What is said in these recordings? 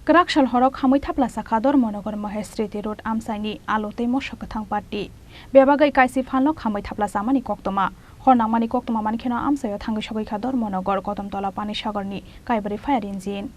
Grakshal horok hamui thapla sakador monogon Mahesriti Road Amsaini alote moshakathang party. Bebagai kaisi phalno hamui thapla samani koktoma. Hornangmani koktoma mankhena amsayo thangi shogai khador monogor kodom tola pani sagarni kaibari fire engine.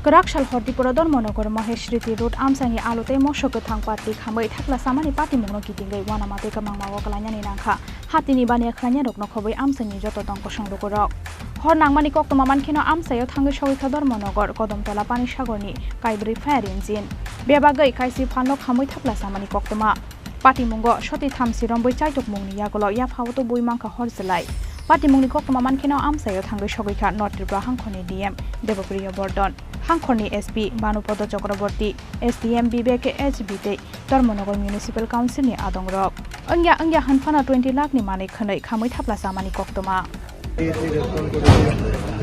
Grakshal Hordipurador Monogor Mahesriti Road Amsani alote moshakathang party khamai thapla samani party mungno kitingai wanamate kamangma wakalanya nangkha hatini bania khlanya rokno khobai amsani joto tongko songlogorok hornangmani koktoma mankhino amsayo thangi shogai khador monogor kodamtola pani sagarni kaibri fire engine bebagai kaisi phalno khamai thapla samani koktoma party mungo soti thamsi romboi chaitok mungni yagolo yaphawto boimangkha horselai party mungni koktoma mankhino amsayo thangi shogai kha Nortripura hangkhoni DM Debapriya Bordon Hangkhoni SP Banupodo Chakraborty SDM Bibeke HBT Tormonogon Municipal Council ni adongrok angya hanfana 20 lakh ni mane khanai khamai thapla samani koktoma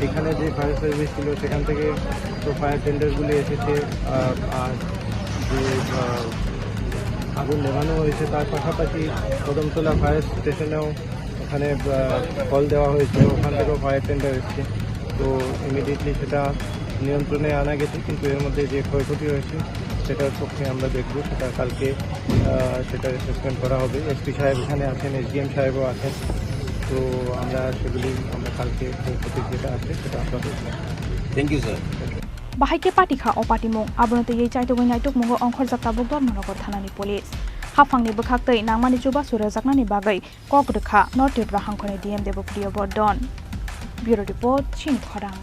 এখানে যে fire service ছিল সেখান থেকে তো fire টেন্ডারগুলো এসেছে আর যে আগুন নেভানো হয়েছে তার পাশাপাশি কদমতলা ফায়ার স্টেশনেও ওখানে কল দেওয়া হয়েছে ওখান থেকেও ফায়ার টেন্ডার এসেছে তো ইমিডিয়েটলি সেটা নিয়ন্ত্রণে আনা গেছে কিন্তু এর মধ্যে যে ক্ষয়ক্ষতি হয়েছে সেটার পক্ষে আমরা দেখব সেটা কালকে সেটা অ্যাসেসমেন্ট করা হবে এসপি সাহেব এখানে আছেন এসডিএম সাহেবও আছেন তো আমরা সেগুলি আমরা কালকে ক্ষয়ক্ষতি যেটা আছে সেটা আমরা দেখব thank you sir Bahai party kha opati mung abronte yei chaitok naitok mungo ongkhor jakta bogdor monogor thanani police hafangni bokhaktei nangmani chuba sura jaknani bagai kok rekha Nortripura hangkhoni DM Debapriya Bordon Bureau Report Chin Khorang